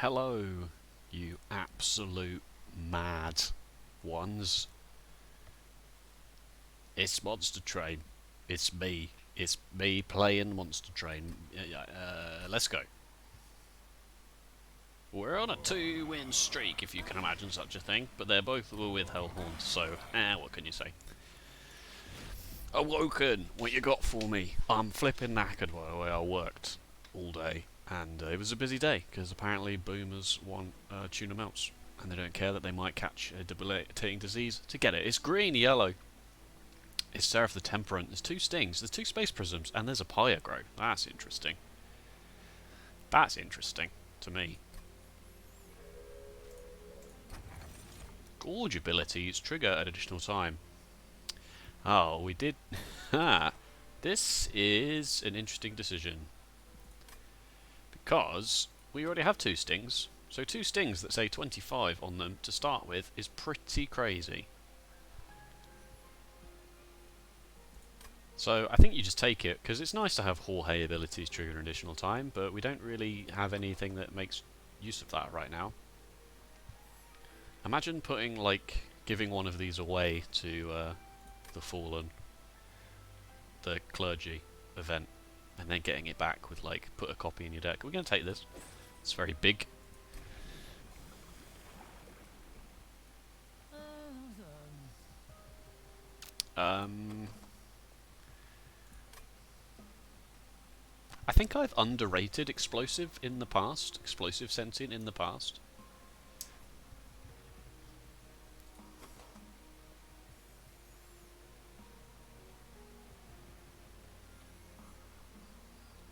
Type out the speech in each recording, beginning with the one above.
Hello, you absolute mad ones. It's Monster Train. It's me. It's me playing Monster Train. Let's go. We're on a 2-win streak, if you can imagine such a thing, but they're both with Hellhorns, so, what can you say? Awoken, what you got for me? I'm flipping knackered by the way I worked all day, and it was a busy day, because apparently boomers want tuna melts, and they don't care that they might catch a debilitating disease to get it. It's green, yellow. It's Seraph the Temperate. There's 2 stings, there's 2 space prisms, and there's a Pyre grow. That's interesting. That's interesting to me. Gorge abilities trigger at additional time. Oh, we did. This is an interesting decision. Because we already have 2 stings. So 2 stings that say 25 on them to start with is pretty crazy. So I think you just take it, because it's nice to have Jorge abilities trigger an additional time, but we don't really have anything that makes use of that right now. Imagine putting, like, giving one of these away to the Fallen, the Clergy event, and then getting it back with, like, put a copy in your deck. We're going to take this. It's very big. I think I've underrated Explosive in the past. Explosive Sentient in the past.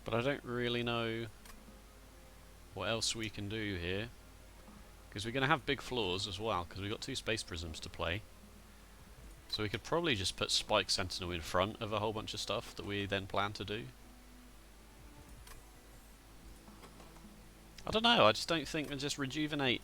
But I don't really know what else we can do here. Because we're going to have big flaws as well, because we've got 2 Space Prisms to play. So we could probably just put Spike Sentinel in front of a whole bunch of stuff that we then plan to do. I don't know, I just don't think, and just rejuvenate,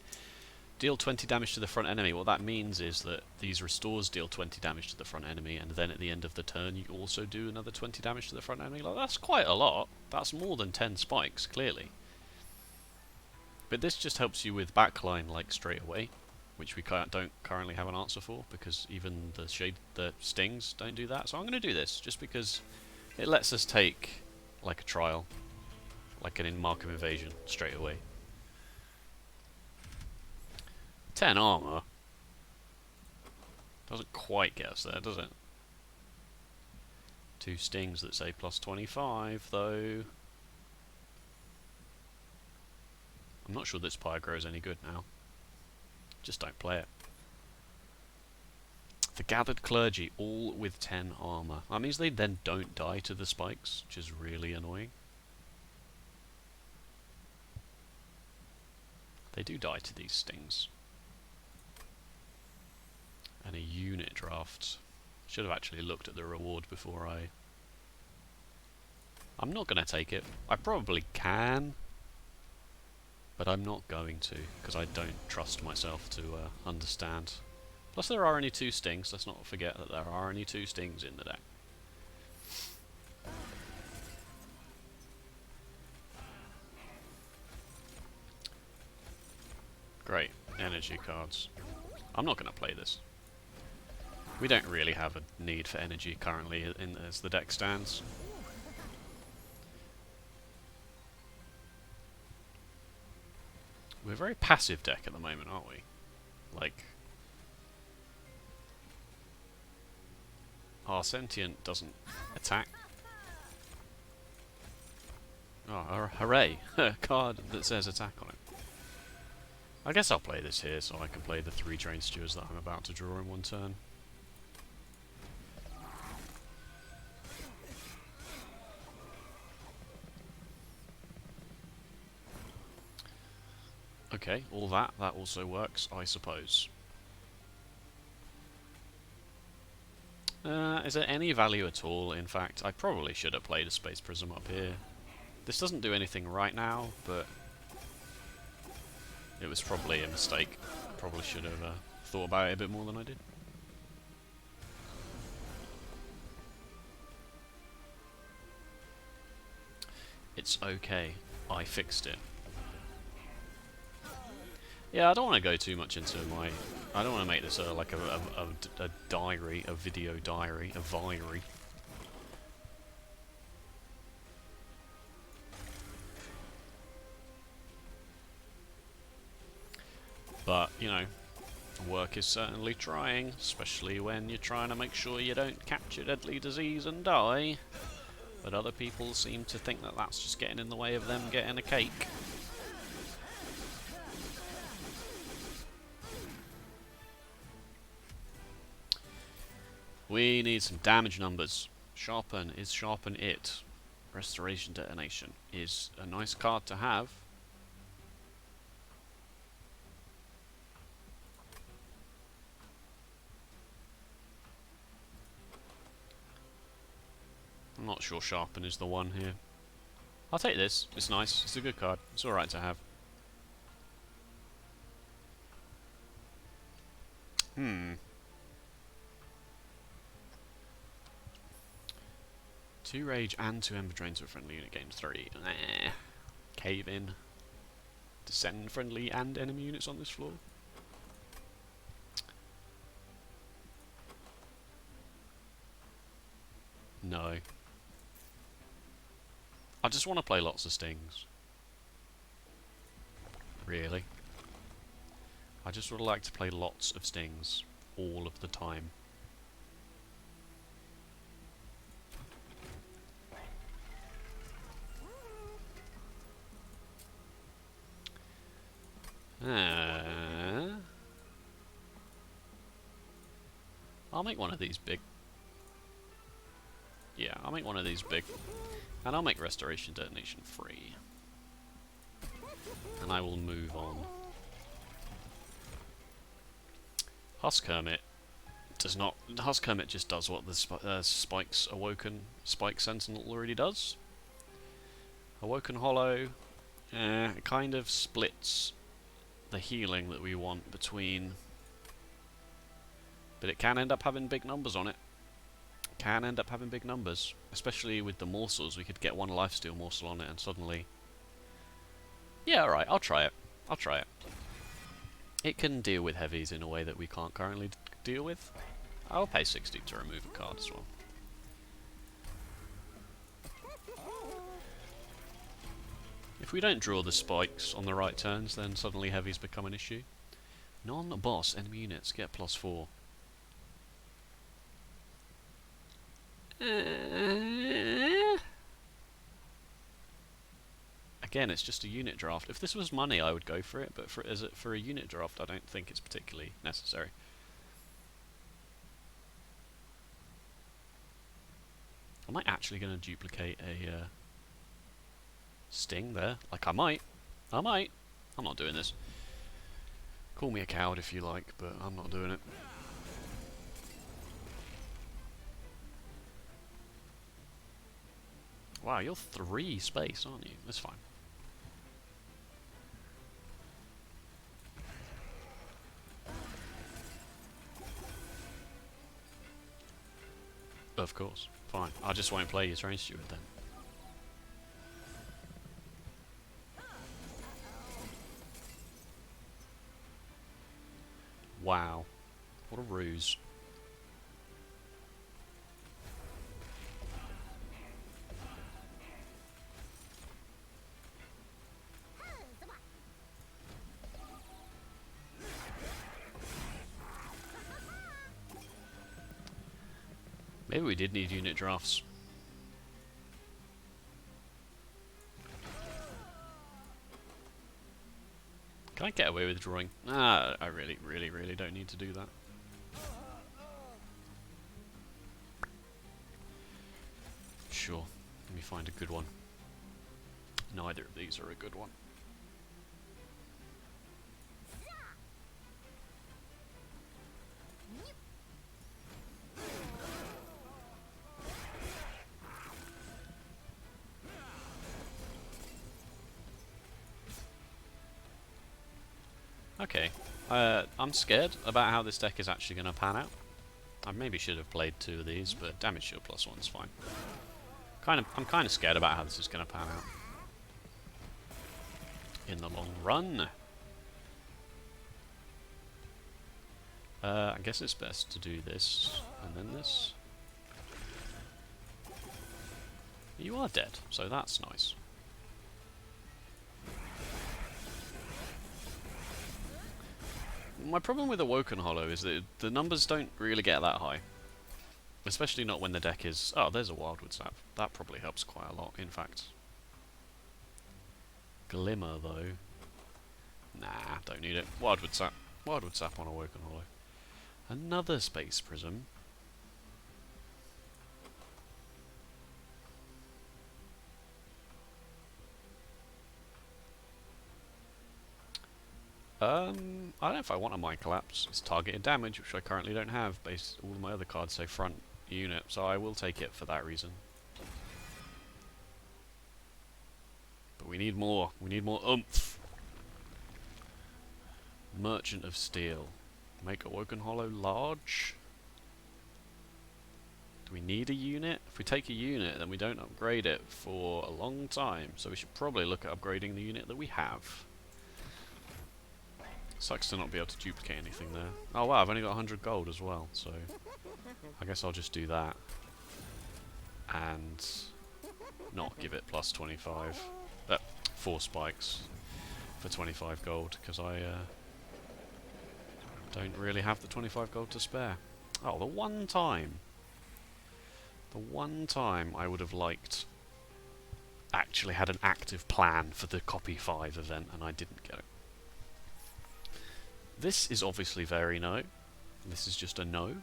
deal 20 damage to the front enemy. What that means is that these restores deal 20 damage to the front enemy, and then at the end of the turn you also do another 20 damage to the front enemy. Like, that's quite a lot. That's more than 10 spikes, clearly. But this just helps you with backline, like, straight away, which we don't currently have an answer for, because even the stings don't do that. So I'm going to do this, just because it lets us take, like, a trial. Like an Mark of Invasion, straight away. 10 armor. Doesn't quite get us there, does it? 2 stings that say plus 25, though. I'm not sure this Pyre grows any good now. Just don't play it. The Gathered Clergy, all with 10 armor. That means they then don't die to the spikes, which is really annoying. They do die to these stings. And a unit draft. Should have actually looked at the reward before I'm not going to take it. I probably can, but I'm not going to, because I don't trust myself to understand. Plus there are only 2 stings, let's not forget that there are only 2 stings in the deck. Great, energy cards. I'm not going to play this. We don't really have a need for energy currently as the deck stands. We're a very passive deck at the moment, aren't we? Like, our Sentient doesn't attack. Oh, hooray! A card that says attack on it. I guess I'll play this here so I can play the 3 Drain Stewards that I'm about to draw in one turn. Okay, all that also works, I suppose. Is there any value at all? In fact, I probably should have played a Space Prism up here. This doesn't do anything right now, but it was probably a mistake. Probably should have thought about it a bit more than I did. It's okay. I fixed it. Yeah, I don't want to go too much into my... I don't want to make this like a diary, a video diary, a viary. But, you know, work is certainly trying, especially when you're trying to make sure you don't catch a deadly disease and die. But other people seem to think that that's just getting in the way of them getting a cake. We need some damage numbers. Sharpen is sharpen it. Restoration detonation is a nice card to have. I'm not sure sharpen is the one here. I'll take this. It's nice. It's a good card. It's alright to have. 2 rage and 2 ember drain to a friendly unit gains 3. Nah. Cave in. Descend friendly and enemy units on this floor. No. I just want to play lots of stings. Really. I just would like to play lots of stings all of the time. I'll make one of these big. Yeah, I'll make one of these big. And I'll make restoration detonation free. And I will move on. Husk Hermit does not... Husk Hermit just does what the Spike's Awoken Spike Sentinel already does. Awoken Hollow it kind of splits the healing that we want between... But it can end up having big numbers on it. Can end up having big numbers. Especially with the morsels, we could get 1 lifesteal morsel on it and suddenly... Yeah, alright, I'll try it. I'll try it. It can deal with heavies in a way that we can't currently deal with. I'll pay 60 to remove a card as well. If we don't draw the spikes on the right turns, then suddenly heavies become an issue. Non-boss enemy units get +4. Again, it's just a unit draft. If this was money, I would go for it, but for a unit draft, I don't think it's particularly necessary. Am I actually going to duplicate a sting there? Like, I might. I might. I'm not doing this. Call me a coward if you like, but I'm not doing it. Wow, you're 3 space, aren't you? That's fine. Of course. Fine. I just won't play your Train Steward then. Wow. What a ruse. Maybe we did need unit drafts. Can I get away with drawing? Ah, I really don't need to do that. Sure. Let me find a good one. Neither of these are a good one. Okay, I'm scared about how this deck is actually going to pan out. I maybe should have played 2 of these, but damage shield +1's fine. I'm kind of scared about how this is going to pan out in the long run. I guess it's best to do this, and then this. You are dead, so that's nice. My problem with Awoken Hollow is that the numbers don't really get that high. Especially not when the deck is... Oh, there's a Wildwood Sap. That probably helps quite a lot, in fact. Glimmer, though. Nah, don't need it. Wildwood Sap. Wildwood Sap on Awoken Hollow. Another Space Prism. I don't know if I want a Mind Collapse. It's targeted damage, which I currently don't have, based all of my other cards say front unit, so I will take it for that reason. But we need more. We need more oomph. Merchant of Steel. Make Awoken Hollow large. Do we need a unit? If we take a unit, then we don't upgrade it for a long time, so we should probably look at upgrading the unit that we have. Sucks to not be able to duplicate anything there. Oh wow, I've only got 100 gold as well, so I guess I'll just do that. And not give it plus 25. 4 spikes for 25 gold, because I don't really have the 25 gold to spare. Oh, the one time I would have liked actually had an active plan for the Copy 5 event, and I didn't get it. This is obviously very no. This is just a no.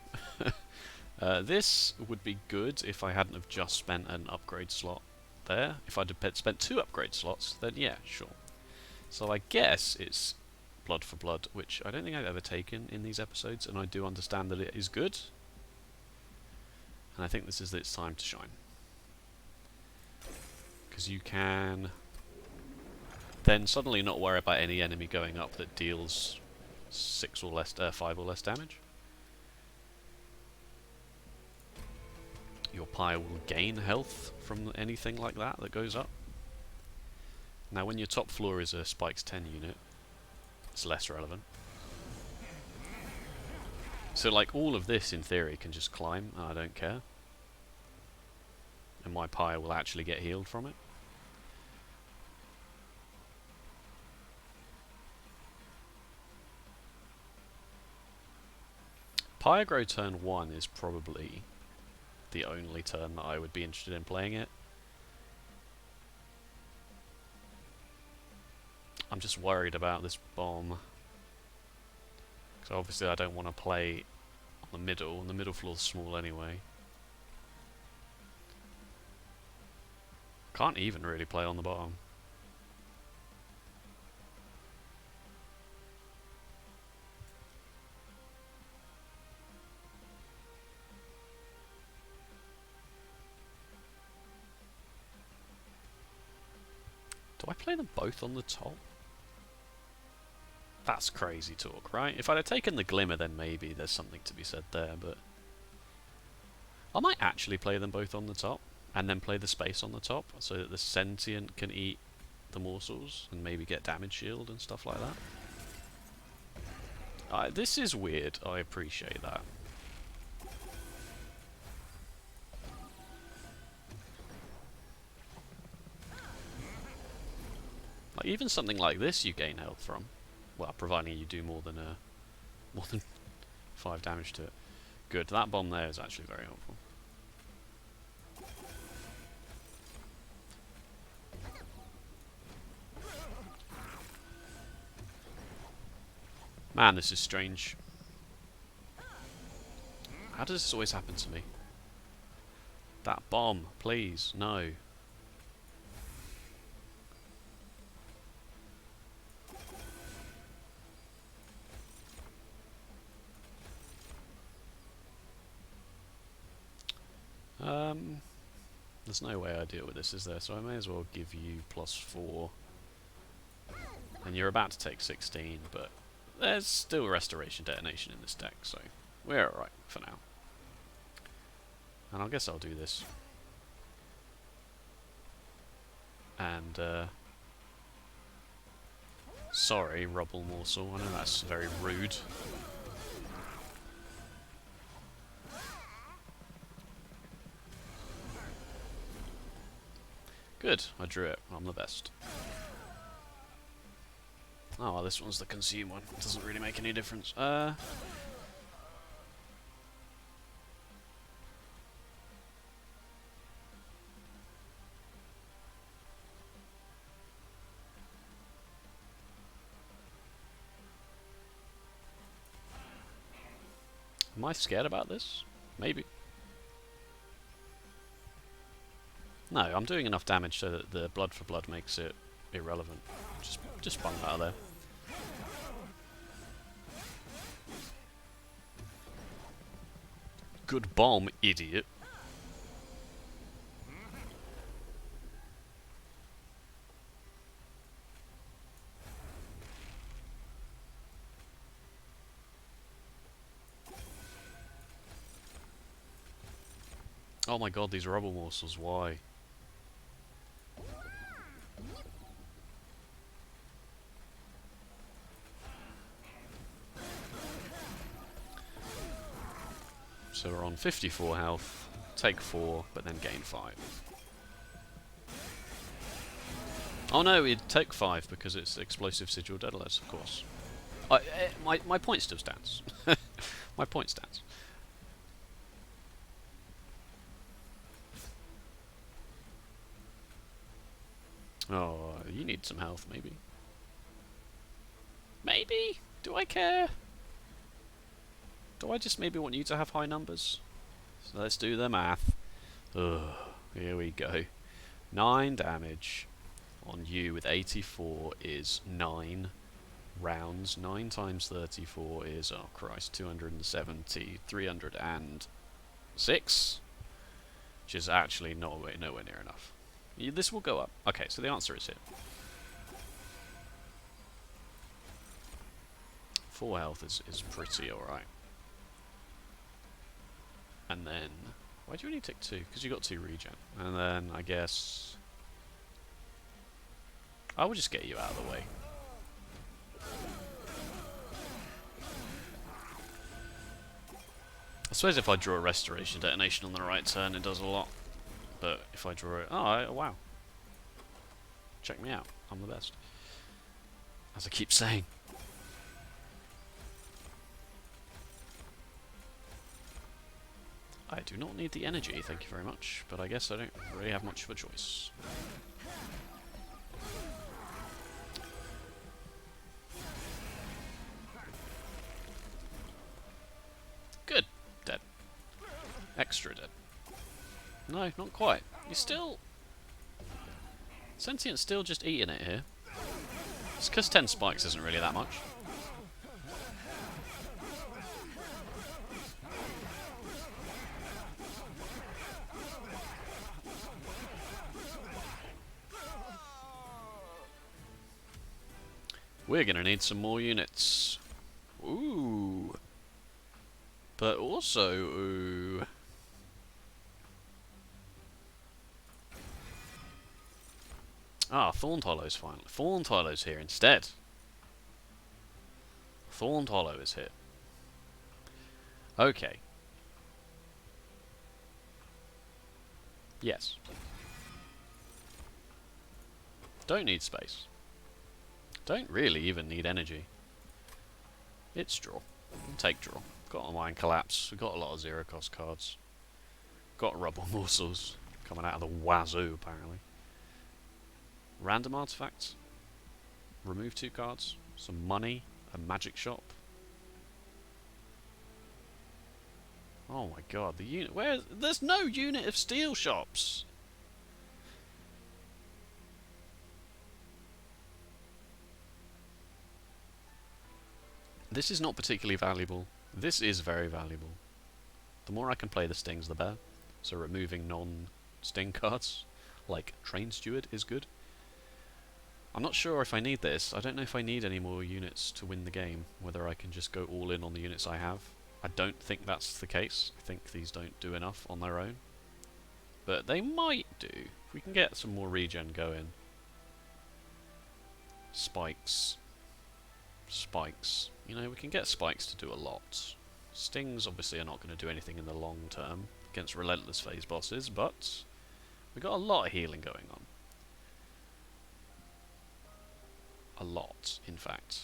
This would be good if I hadn't have just spent an upgrade slot there. If I'd have spent 2 upgrade slots, then yeah, sure. So I guess it's Blood for Blood, which I don't think I've ever taken in these episodes, and I do understand that it is good. And I think this is its time to shine. Because you can then suddenly not worry about any enemy going up that deals 6 or less, 5 or less damage. Your Pyre will gain health from anything like that that goes up. Now when your top floor is a Spikes 10 unit, it's less relevant. So like all of this in theory can just climb, I don't care. And my Pyre will actually get healed from it. Pyre Grow turn 1 is probably the only turn that I would be interested in playing it. I'm just worried about this bomb. So obviously I don't want to play on the middle, and the middle floor's small anyway. Can't even really play on the bottom. Do I play them both on the top? That's crazy talk, right? If I'd have taken the Glimmer, then maybe there's something to be said there, but I might actually play them both on the top, and then play the space on the top, so that the Sentient can eat the morsels, and maybe get damage shield and stuff like that. This is weird, I appreciate that. Like, even something like this you gain health from. Well, providing you do more than 5 damage to it. Good, that bomb there is actually very helpful. Man, this is strange. How does this always happen to me? That bomb, please, no. There's no way I deal with this, is there? So I may as well give you +4. And you're about to take 16, but there's still Restoration Detonation in this deck, so we're alright for now. And I guess I'll do this. And, sorry, Rubble Morsel, I know that's very rude. Good, I drew it. I'm the best. Oh, well, this one's the consume one. Doesn't really make any difference. Am I scared about this? Maybe. No, I'm doing enough damage so that the blood for blood makes it irrelevant. Just bung that out of there. Good bomb, idiot. Oh my god, these rubble morsels, why? So we're on 54 health, take 4, but then gain 5. Oh no, we'd take 5 because it's explosive sigil Daedalus, of course. My point still stands. My point stands. Oh, you need some health, maybe. Maybe? Do I care? Do I just maybe want you to have high numbers? So let's do the math. Ugh, here we go. 9 damage on you with 84 is 9 rounds. 9 times 34 is, oh Christ, 270, 306? Which is actually nowhere near enough. This will go up. Okay, so the answer is here. 4 health is pretty alright. And then, why do you only take 2? Because you got 2 regen. And then, I guess, I will just get you out of the way. I suppose if I draw a restoration detonation on the right turn, it does a lot. But if I draw it, oh wow! Check me out, I'm the best. As I keep saying. I do not need the energy, thank you very much, but I guess I don't really have much of a choice. Good. Dead. Extra dead. No, not quite. You're still... Sentient's still just eating it here. It's because 10 spikes isn't really that much. We're gonna need some more units. Ooh. But also, ooh. Ah, Thorned Hollow's finally. Thorned Hollow's here instead. Thorned Hollow is here. Okay. Yes. Don't need space. Don't really even need energy. It's draw. Take draw. Got a Mind Collapse. We've got a lot of zero cost cards. Got Rubble Morsels coming out of the wazoo, apparently. Random artifacts. Remove 2 cards. Some money. A magic shop. Oh my god, the unit. There's no unit of steel shops! This is not particularly valuable. This is very valuable. The more I can play the stings, the better. So removing non-sting cards, like Train Steward, is good. I'm not sure if I need this. I don't know if I need any more units to win the game. Whether I can just go all in on the units I have. I don't think that's the case. I think these don't do enough on their own. But they might do. If we can get some more regen going. Spikes. Spikes. You know, we can get spikes to do a lot. Stings obviously are not going to do anything in the long term against relentless phase bosses, but we got a lot of healing going on. A lot, in fact.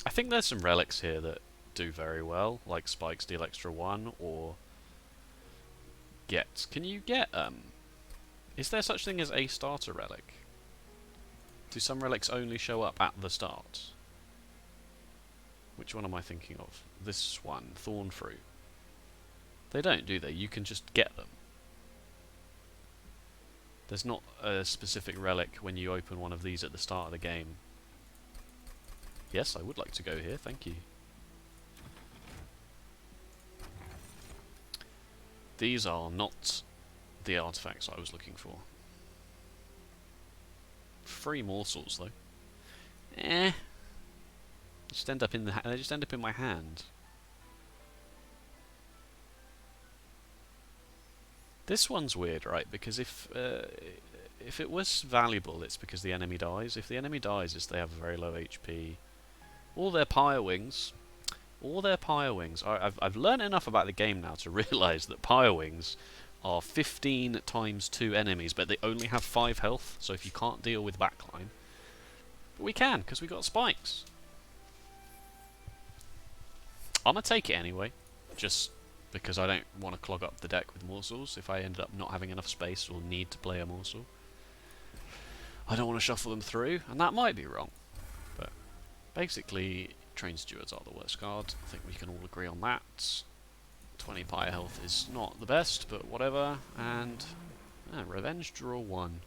I think there's some relics here that do very well, like spikes deal extra 1, or get. Can you get, is there such thing as a starter relic? Do some relics only show up at the start? Which one am I thinking of? This one, Thorn Fruit. They don't, do they? You can just get them. There's not a specific relic when you open one of these at the start of the game. Yes, I would like to go here, thank you. These are not the artifacts I was looking for. 3 morsels though. They just end up in my hand. This one's weird, right? Because if it was valuable, it's because the enemy dies. If the enemy dies, it's they have a very low HP. All their Pyre wings. I've learned enough about the game now to realise that Pyre wings are 15 times 2 enemies, but they only have 5 health. So if you can't deal with backline, but we can because we got spikes. I'm gonna take it anyway, just because I don't want to clog up the deck with morsels. If I ended up not having enough space or need to play a morsel, I don't want to shuffle them through, and that might be wrong. But basically, Train Stewards are the worst card. I think we can all agree on that. 20 Pyre health is not the best, but whatever. And Revenge draw 1.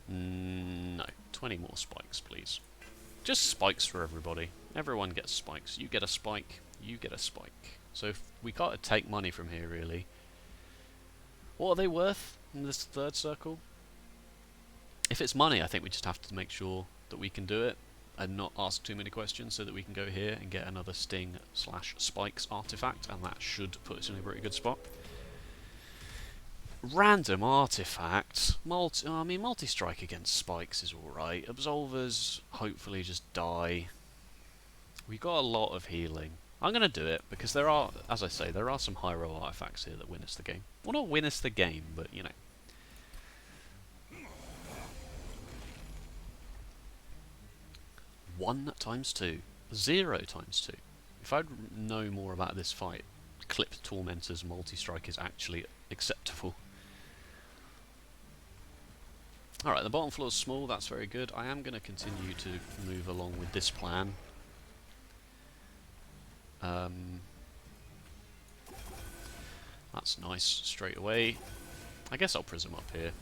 No, 20 more spikes, please. Just spikes for everybody. Everyone gets spikes. You get a spike, you get a spike. So if we gotta take money from here, really. What are they worth in this third circle? If it's money, I think we just have to make sure that we can do it and not ask too many questions, so that we can go here and get another Sting/Spikes artifact, and that should put us in a pretty good spot. Random artifact. Multi-strike against spikes is alright. Absolvers hopefully just die. We got a lot of healing. I'm going to do it because there are, as I say, there are some high roll artifacts here that win us the game. Well, not win us the game, but you know. One times 2. 0 times 2. If I'd know more about this fight, clipped Tormentor's multi-strike is actually acceptable. Alright, the bottom floor is small, that's very good. I am going to continue to move along with this plan. That's nice straight away. I guess I'll prism up here.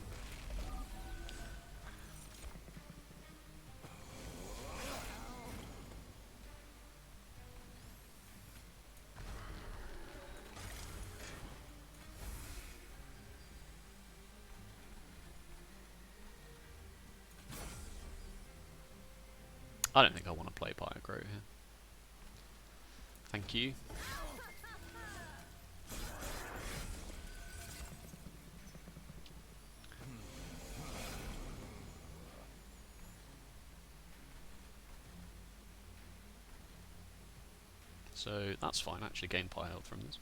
I don't think I want to play Pyre Grow here. Thank you. So that's fine, actually gain Pyre health from this.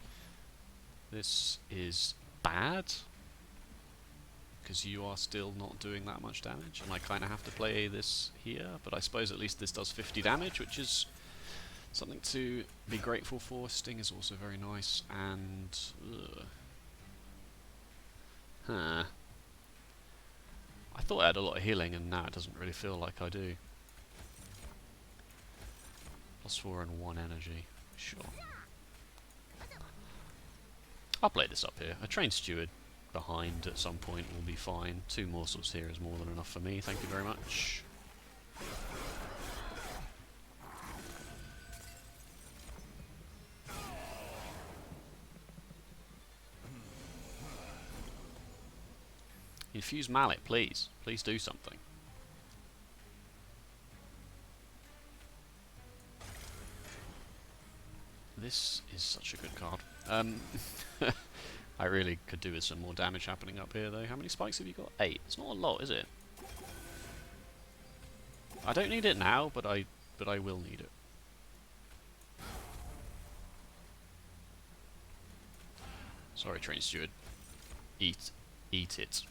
This is bad, because you are still not doing that much damage, and I kind of have to play this here, but I suppose at least this does 50 damage, which is something to be grateful for. Sting is also very nice, and... I thought I had a lot of healing, and now it doesn't really feel like I do. +4 and 1 energy, sure. I'll play this up here. A Trained Steward behind at some point will be fine. 2 morsels here is more than enough for me, thank you very much. Infuse Mallet, please. Please do something. This is such a good card. I really could do with some more damage happening up here, though. How many spikes have you got? 8. It's not a lot, is it? I don't need it now, but I will need it. Sorry, Train Steward. Eat. Eat it.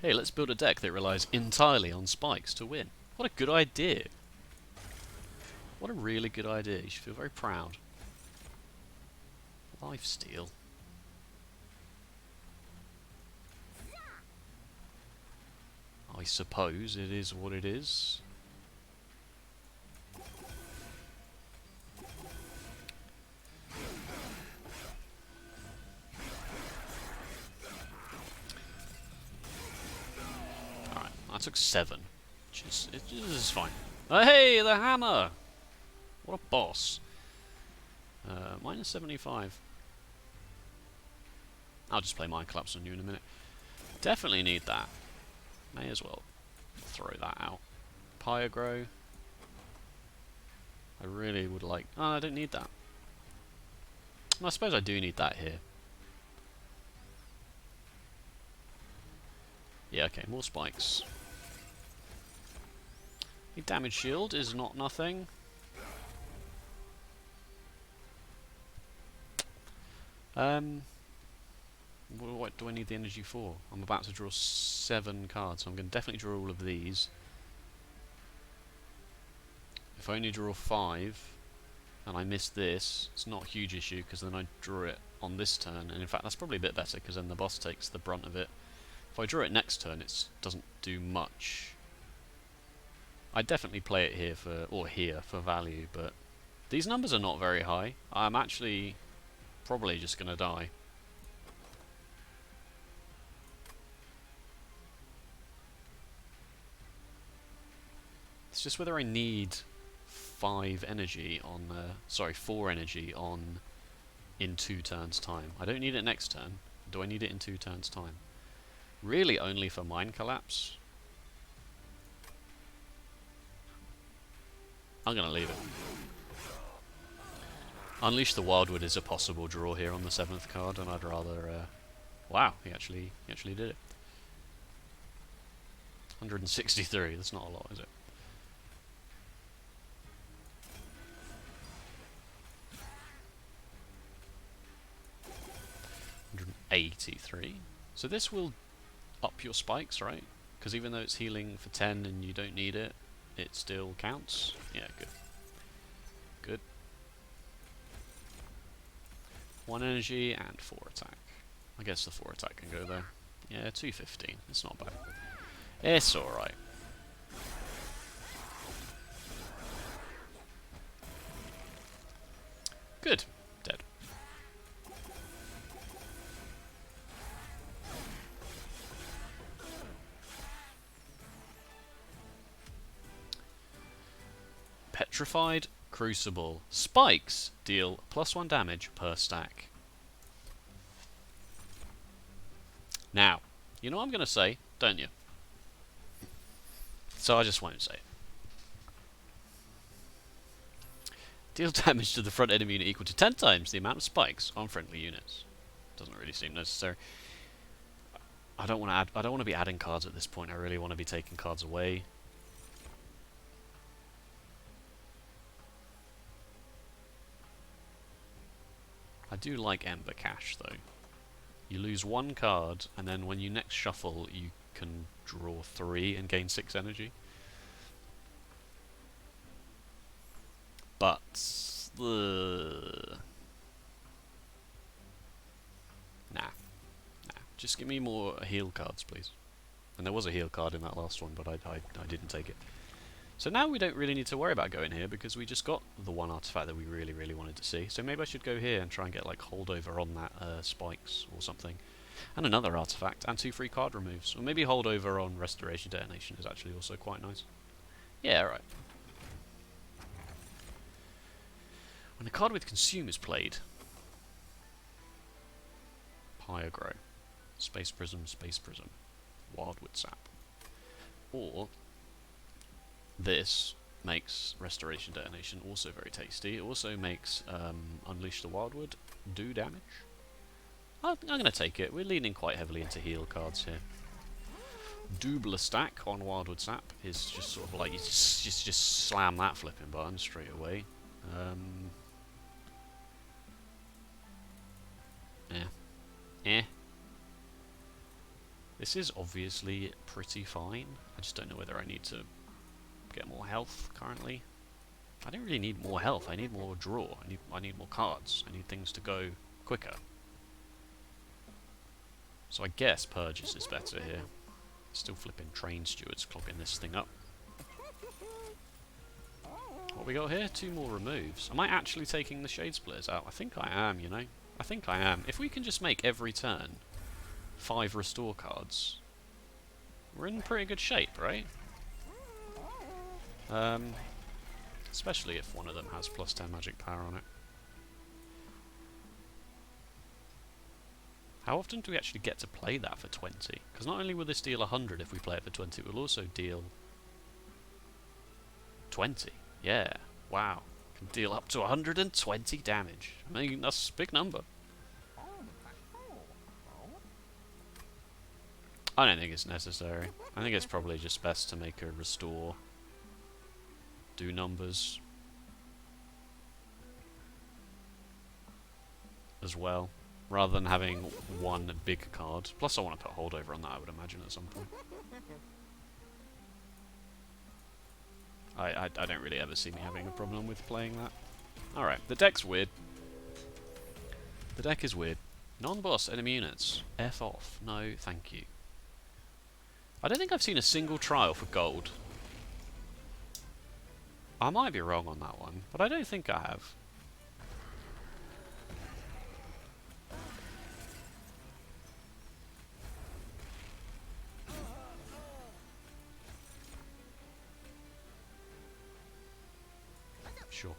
Hey, let's build a deck that relies entirely on spikes to win. What a good idea. What a really good idea. You should feel very proud. Lifesteal. I suppose it is what it is. Alright, I took 7. This is fine. Oh, hey, the hammer! What a boss. Minus 75. I'll just play Mind Collapse on you in a minute. Definitely need that. May as well throw that out. Pyre. I really would like... Oh, I don't need that. I suppose I do need that here. Yeah, okay, more spikes. The damage shield is not nothing. What do I need the energy for? I'm about to draw 7 cards, so I'm going to definitely draw all of these. If I only draw 5, and I miss this, it's not a huge issue, because then I draw it on this turn, and in fact that's probably a bit better, because then the boss takes the brunt of it. If I draw it next turn, it doesn't do much. I'd definitely play it here for value, but these numbers are not very high. I'm actually probably just going to die. It's just whether I need 4 energy on in 2 turns time. I don't need it next turn. Do I need it in 2 turns time? Really only for Mind Collapse. I'm gonna leave it. Unleash the Wildwood is a possible draw here on the 7th card, and I'd rather... wow, he actually did it. 163, that's not a lot, is it? 183. So this will up your spikes, right? Because even though it's healing for 10 and you don't need it, it still counts. Yeah, good. Good. 1 energy and 4 attack. I guess the 4 attack can go there. Yeah, 215. It's not bad. It's alright. Good. Dead. Petrified Crucible. Spikes deal +1 damage per stack. Now, you know what I'm going to say, don't you? So I just won't say it. Deal damage to the front enemy unit equal to 10 times the amount of spikes on friendly units. Doesn't really seem necessary. I don't want to be adding cards at this point. I really want to be taking cards away. I do like Ember Cache though. You lose 1 card, and then when you next shuffle, you can draw 3 and gain 6 energy. But nah. Just give me more heal cards, please. And there was a heal card in that last one, but I didn't take it. So now we don't really need to worry about going here, because we just got the 1 artifact that we really wanted to see. So maybe I should go here and try and get like holdover on that spikes or something. And another artifact, and 2 free card removes. Or maybe holdover on restoration detonation is actually also quite nice. Yeah, right. When a card with consume is played, Pyre, Space Prism, Wildwood Sap. Or this makes restoration detonation also very tasty. It also makes Unleash the Wildwood do damage. I'm going to take it. We're leaning quite heavily into heal cards here. Double stack on Wildwood Sap is just sort of like you just slam that flipping button straight away. Yeah. Eh. This is obviously pretty fine. I just don't know whether I need to get more health currently. I don't really need more health. I need more draw. I need more cards. I need things to go quicker. So I guess Purges is better here. Still flipping train stewards clogging this thing up. What we got here? 2 more removes. Am I actually taking the Shade Splitters out? I think I am, you know. I think I am. If we can just make every turn 5 restore cards, we're in pretty good shape, right? Especially if one of them has +10 magic power on it. How often do we actually get to play that for 20? Because not only will this deal 100 if we play it for 20, it will also deal 20. Yeah, wow. Can deal up to 120 damage. I mean, that's a big number. I don't think it's necessary. I think it's probably just best to make a restore do numbers as well, rather than having one big card. Plus I want to put holdover on that, I would imagine, at some point. I don't really ever see me having a problem with playing that. Alright, the deck's weird. The deck is weird. Non-boss enemy units. F off. No, thank you. I don't think I've seen a single trial for gold. I might be wrong on that one, but I don't think I have. Sure.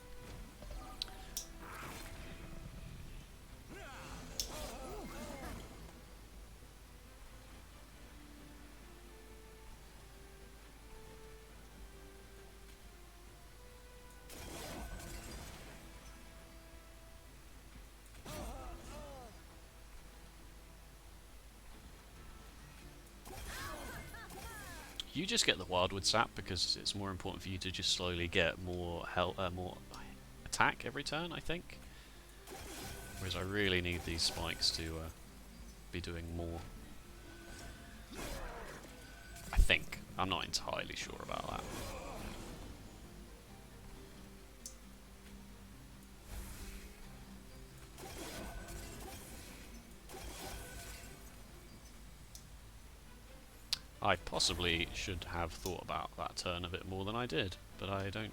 You just get the Wildwood Sap because it's more important for you to just slowly get more health, more attack every turn, I think. Whereas I really need these spikes to be doing more. I think. I'm not entirely sure about that. I possibly should have thought about that turn a bit more than I did, but I don't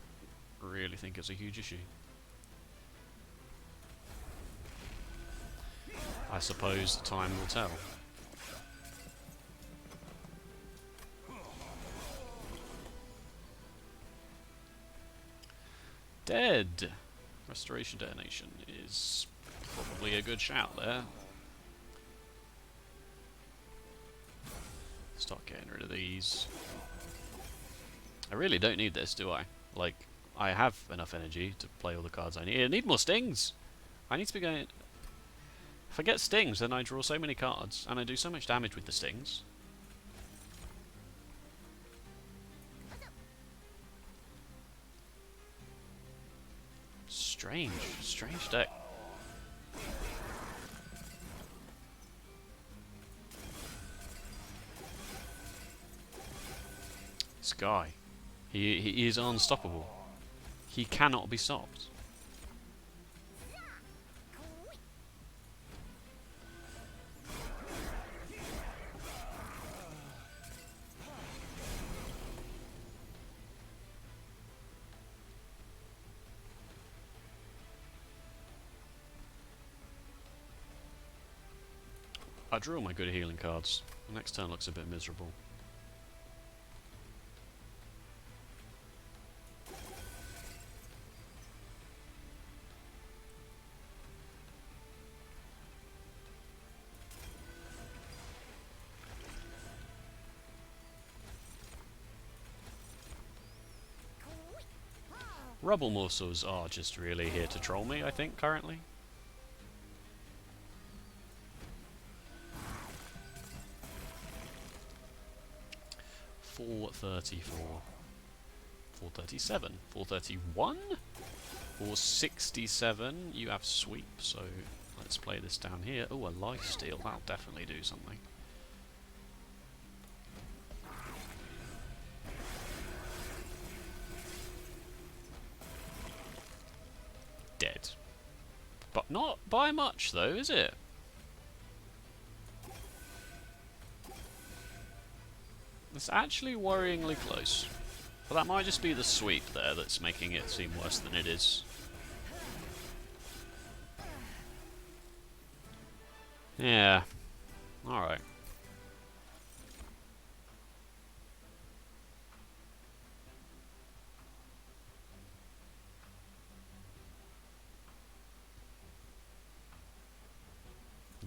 really think it's a huge issue. I suppose time will tell. Dead! Restoration Detonation is probably a good shout there. Start getting rid of these. I really don't need this, do I? Like, I have enough energy to play all the cards I need. I need more stings! I need to be going... If I get stings, then I draw so many cards, and I do so much damage with the stings. Strange deck. This guy, he is unstoppable. He cannot be stopped. I drew all my good healing cards. The next turn looks a bit miserable. Rubble morsels are just really here to troll me, I think, currently. $434, $437, $431. For 67, you have sweep, so let's play this down here. Oh, a life steal, that'll definitely do something. Dead. But not by much, though, is it? It's actually worryingly close. But that might just be the sweep there that's making it seem worse than it is. Yeah. Alright.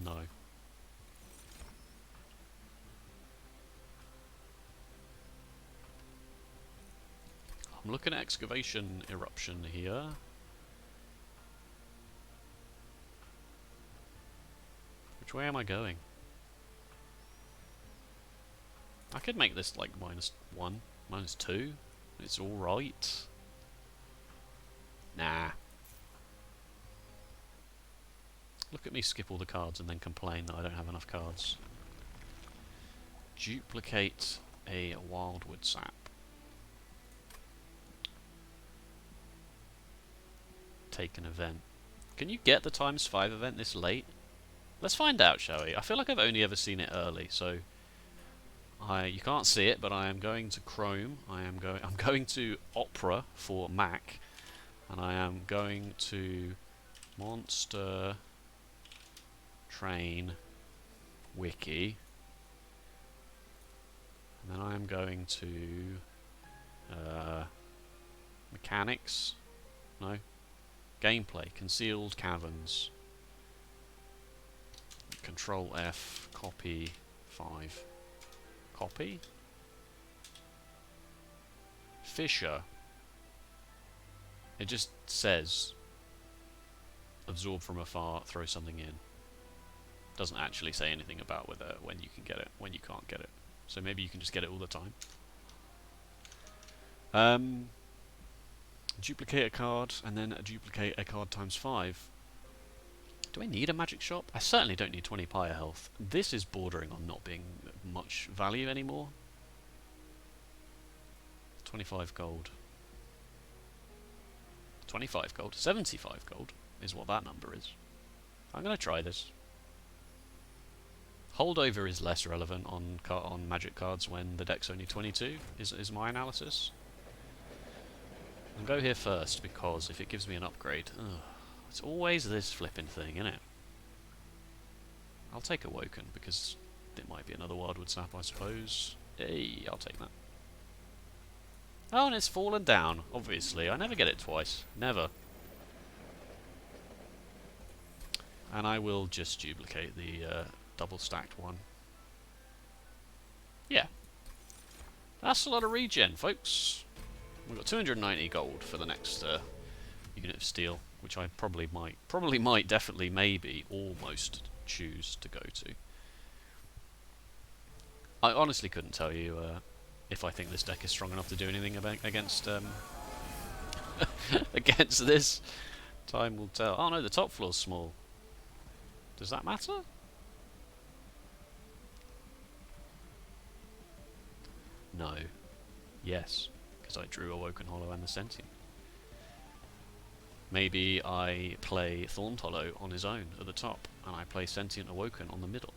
No. I'm looking at excavation eruption here. Which way am I going? I could make this like -1, -2. It's alright. Nah. Look at me skip all the cards and then complain that I don't have enough cards. Duplicate a wildwood sap. Take an event. Can you get the ×5 event this late? Let's find out, shall we? I feel like I've only ever seen it early, so you can't see it, but I am going to Chrome. I'm going to Opera for Mac, and I am going to Monster Train Wiki, and then I am going to Mechanics. No. Gameplay, Concealed Caverns. Control F, copy 5. Copy? Fisher. It just says absorb from afar, throw something in. Doesn't actually say anything about when you can get it, when you can't get it. So maybe you can just get it all the time. Duplicate a card, and then duplicate a card ×5. Do I need a magic shop? I certainly don't need 20 Pyre health. This is bordering on not being much value anymore. 25 gold. 25 gold. 75 gold is what that number is. I'm going to try this. Holdover is less relevant on magic cards when the deck's only 22, is my analysis. I'll go here first because if it gives me an upgrade, it's always this flipping thing, isn't it? I'll take Awoken because it might be another wildwood sap, I suppose. Hey, I'll take that. Oh, and it's fallen down, obviously. I never get it twice. Never. And I will just duplicate the double stacked one. Yeah. That's a lot of regen, folks. We've got 290 gold for the next unit of steel, which I probably might, definitely, maybe, almost choose to go to. I honestly couldn't tell you if I think this deck is strong enough to do anything against against this. Time will tell. Oh no, the top floor's small. Does that matter? No. Yes. Because I drew Awoken Hollow and the Sentient. Maybe I play Thorned Hollow on his own at the top, and I play Sentient Awoken on the middle.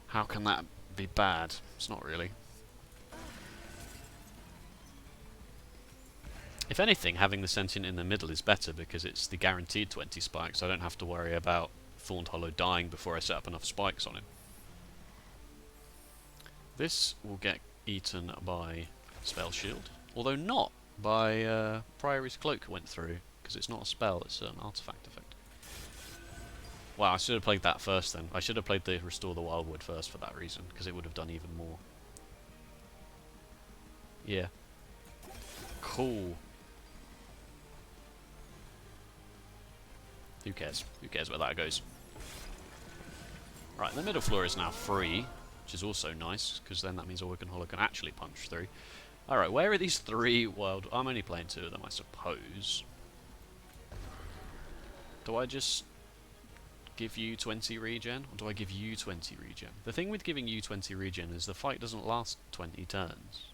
How can that be bad? It's not really. If anything, having the Sentient in the middle is better because it's the guaranteed 20 spikes. I don't have to worry about Thorned Hollow dying before I set up enough spikes on him. This will get eaten by Spell Shield, although not by Priory's Cloak went through, because it's not a spell, it's an artifact effect. Wow, I should have played that first then. I should have played the Restore the Wildwood first for that reason, because it would have done even more. Yeah. Cool. Who cares? Who cares where that goes? Right, the middle floor is now free, which is also nice, because then that means Awoken Hollow can actually punch through. Alright, where are these 3 wild... I'm only playing 2 of them, I suppose. Do I just give you 20 regen, or do I give you 20 regen? The thing with giving you 20 regen is the fight doesn't last 20 turns.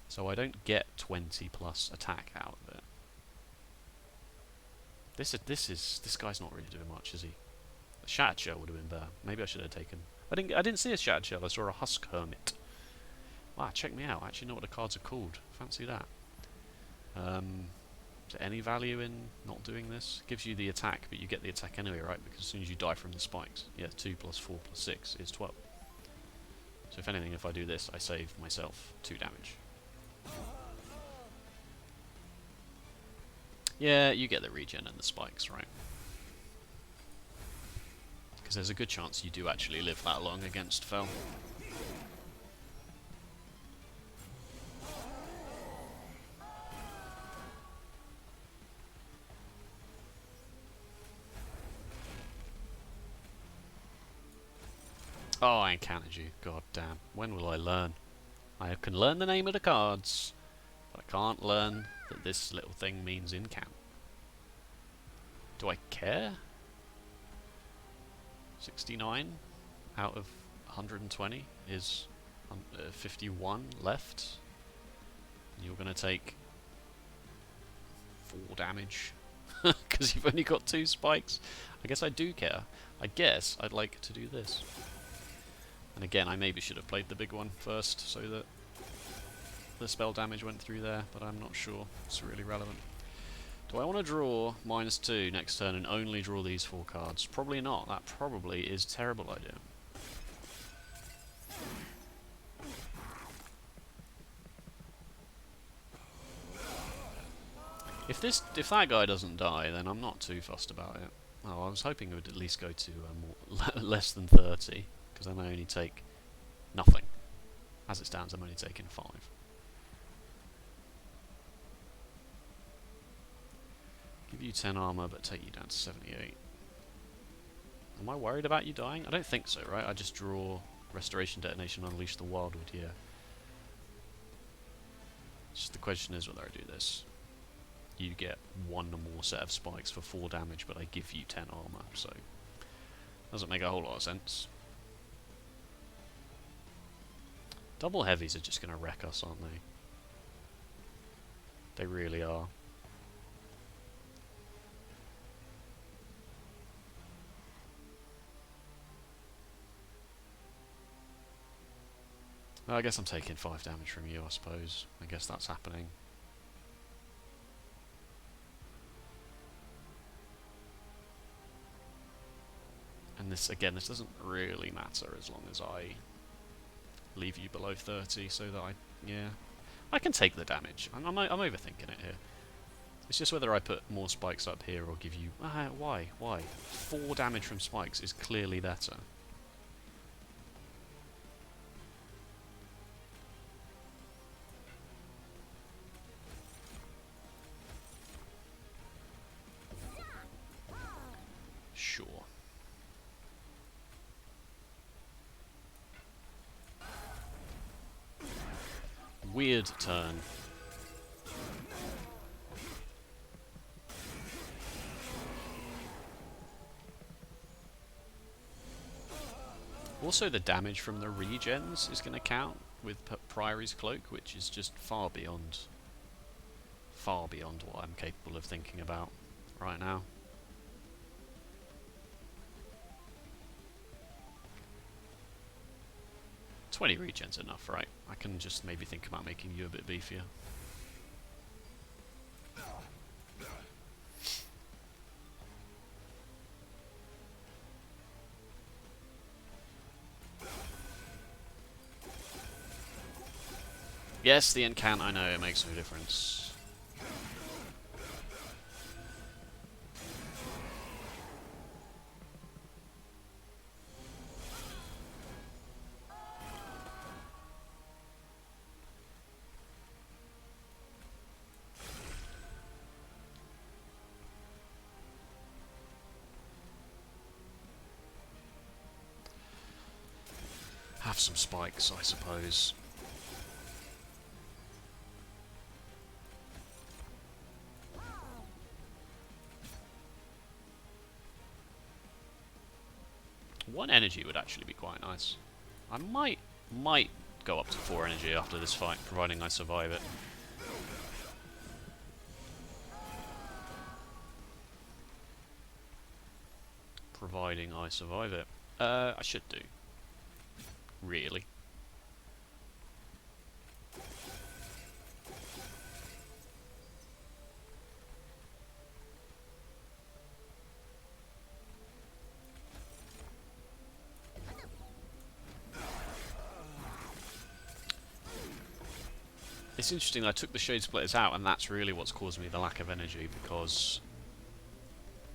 So I don't get 20 plus attack out of it. This guy's not really doing much, is he? A Shattered Shell would have been better. Maybe I should have taken... I didn't see a Shattered Shell, I saw a Husk Hermit. Wow, check me out. I actually know what the cards are called. Fancy that. Is there any value in not doing this? Gives you the attack, but you get the attack anyway, right? Because as soon as you die from the spikes. Yeah, 2 plus 4 plus 6 is 12. So if anything, if I do this, I save myself 2 damage. Yeah, you get the regen and the spikes, right? Because there's a good chance you do actually live that long against Fel. Oh, I encountered you. God damn. When will I learn? I can learn the name of the cards, but I can't learn that this little thing means in camp. Do I care? 69 out of 120 is 51 left. You're going to take 4 damage because you've only got 2 spikes. I guess I do care. I guess I'd like to do this. And again, I maybe should have played the big one first so that the spell damage went through there, but I'm not sure it's really relevant. Do I want to draw -2 next turn and only draw these 4 cards? Probably not. That probably is a terrible idea. If that guy doesn't die, then I'm not too fussed about it. Oh, I was hoping it would at least go to less than 30, because then I only take nothing. As it stands, I'm only taking 5. Give you 10 armor, but take you down to 78. Am I worried about you dying? I don't think so, right? I just draw Restoration, Detonation, Unleash the Wildwood here. Just the question is whether I do this. You get 1 more set of spikes for 4 damage, but I give you 10 armor, so doesn't make a whole lot of sense. Double heavies are just going to wreck us, aren't they? They really are. Well, I guess I'm taking 5 damage from you, I suppose. I guess that's happening. And this, again, this doesn't really matter as long as I leave you below 30, so that I can take the damage. I'm overthinking it here. It's just whether I put more spikes up here or give you... why? 4 damage from spikes is clearly better. Sure. Weird turn. Also, the damage from the regens is going to count with Pyre's Cloak, which is just far beyond what I'm capable of thinking about right now. "20 regen's enough, right? I can just maybe think about making you a bit beefier." Yes, the incant, I know, it makes no difference. Have some spikes, I suppose. 1 energy would actually be quite nice. I might go up to 4 energy after this fight, providing I survive it. Providing I survive it. I should do. Really. It's interesting, I took the Shade Splitters out, and that's really what's caused me the lack of energy, because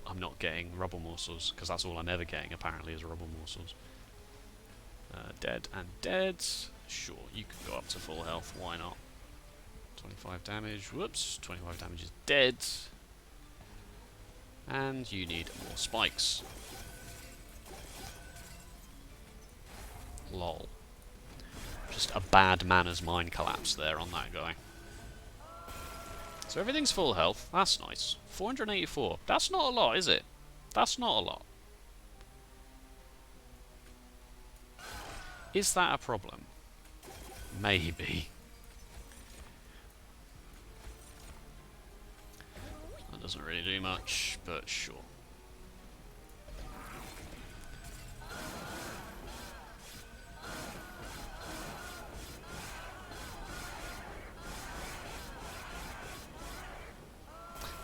I'm not getting rubble morsels, because that's all I'm ever getting, apparently, is rubble morsels. Dead and dead. Sure, you can go up to full health, why not? 25 damage, whoops, 25 damage is dead. And you need more spikes. Lol. Just a bad manners mind collapse there on that guy. So everything's full health. That's nice. 484. That's not a lot, is it? That's not a lot. Is that a problem? Maybe. That doesn't really do much, but sure.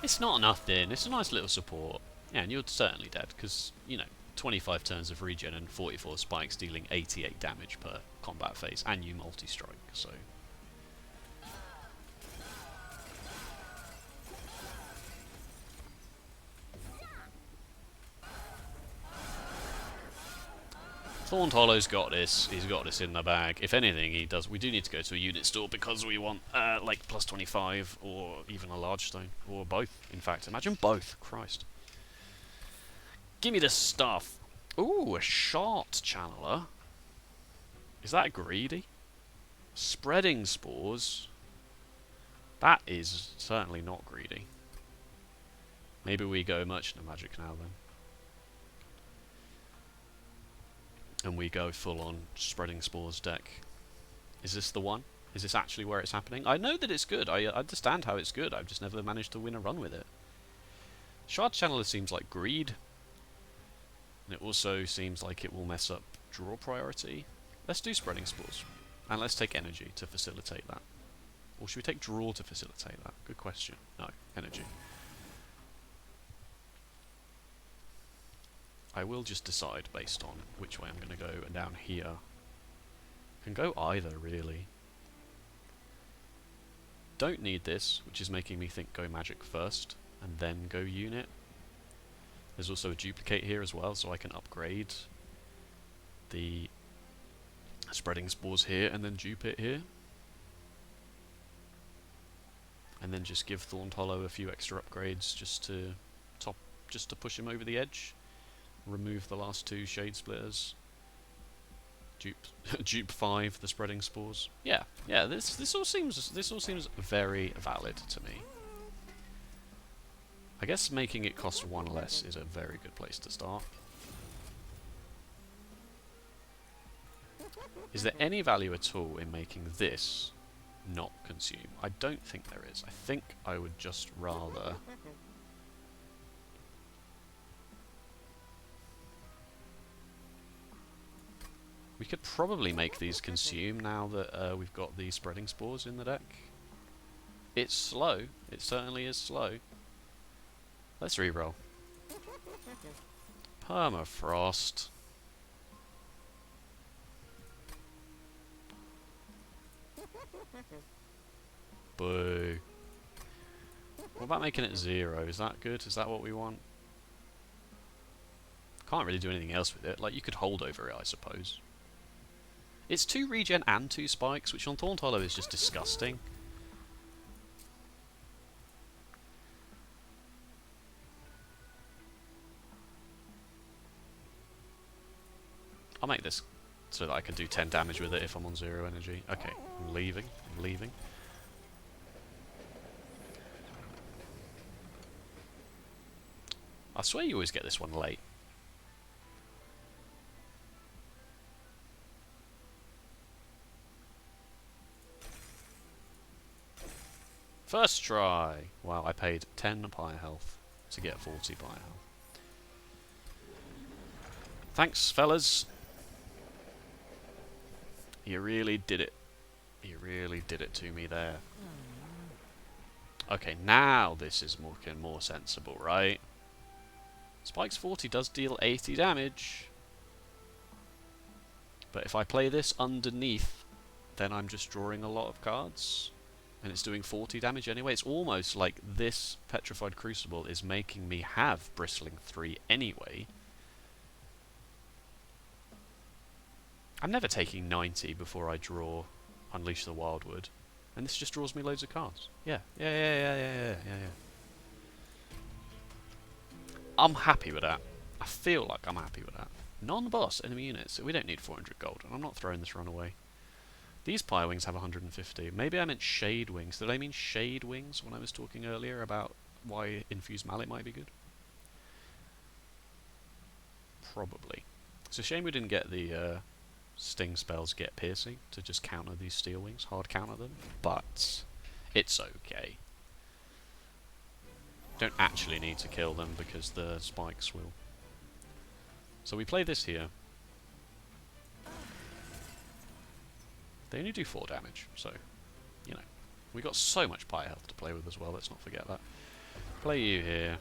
It's not enough, Din. It's a nice little support. Yeah, and you're certainly dead, because, you know, 25 turns of regen and 44 spikes dealing 88 damage per combat phase, and you multi-strike, so... Thorned Hollow's got this. He's got this in the bag. If anything, he does. We do need to go to a unit store because we want like plus 25 or even a large stone or both. In fact, imagine both. Christ. Give me the stuff. Ooh, a short channeler. Is that greedy? Spreading spores. That is certainly not greedy. Maybe we go Merchant of Magic now then. And we go full on Spreading Spores deck. Is this the one? Is this actually where it's happening? I know that it's good. I understand how it's good. I've just never managed to win a run with it. Shard Channeler seems like greed. And it also seems like it will mess up draw priority. Let's do Spreading Spores. And let's take energy to facilitate that. Or should we take draw to facilitate that? Good question. No, energy. I will just decide based on which way I'm going to go, and down here. Can go either, really. Don't need this, which is making me think go magic first, and then go unit. There's also a duplicate here as well, so I can upgrade the Spreading Spores here, and then dupe it here. And then just give Thorned Hollow a few extra upgrades just to push him over the edge. Remove the last 2 Shade Splitters. Dupe 5 the Spreading Spores. Yeah, this all seems very valid to me. I guess making it cost 1 less is a very good place to start. Is there any value at all in making this not consume? I don't think there is. I think I would just rather... We could probably make these consume now that we've got the Spreading Spores in the deck. It's slow. It certainly is slow. Let's reroll. Permafrost. Boo. What about making it 0? Is that good? Is that what we want? Can't really do anything else with it. Like, you could hold over it, I suppose. It's 2 regen and 2 spikes, which on Thorned Hollow is just disgusting. I'll make this so that I can do 10 damage with it if I'm on 0 energy. Okay, I'm leaving. I'm leaving. I swear you always get this one late. First try! Wow, I paid 10 Pyre health to get 40 Pyre health. Thanks, fellas. You really did it. You really did it to me there. Okay, now this is looking more sensible, right? Spike's 40 does deal 80 damage. But if I play this underneath, then I'm just drawing a lot of cards. And it's doing 40 damage anyway. It's almost like this Petrified Crucible is making me have Bristling 3 anyway. I'm never taking 90 before I draw Unleash the Wildwood. And this just draws me loads of cards. Yeah. I'm happy with that. I feel like I'm happy with that. Non-boss enemy units. We don't need 400 gold. And I'm not throwing this run away. These Pyre Wings have 150. Maybe I meant Shade Wings. Did I mean Shade Wings when I was talking earlier about why Infused Mallet might be good? Probably. It's a shame we didn't get the Sting spells get Piercing to just counter these Steel Wings, hard counter them, but it's okay. Don't actually need to kill them because the spikes will. So we play this here. They only do 4 damage, so, you know. We got so much Pyre health to play with as well, let's not forget that. Play you here.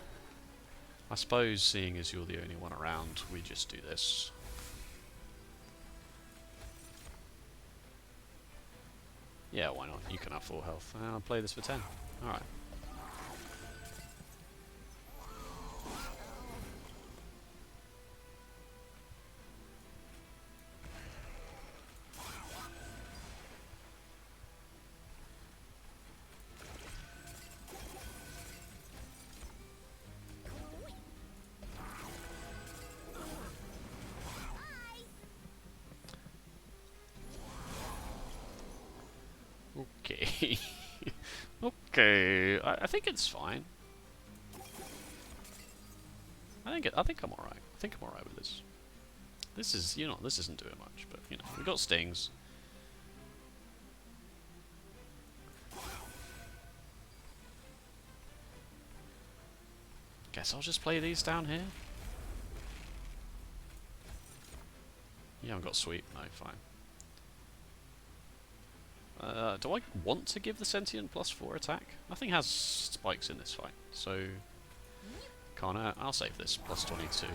I suppose, seeing as you're the only one around, we just do this. Yeah, why not? You can have 4 health. I'll play this for 10. Alright. Okay. Okay. I think it's fine. I think I'm alright. I think I'm alright with this. This is, you know, this isn't doing much, but, you know, we got stings. Guess I'll just play these down here. You haven't got sweep? No, fine. Do I want to give the Sentient +4 attack? Nothing has spikes in this fight, so can't I'll save this +22.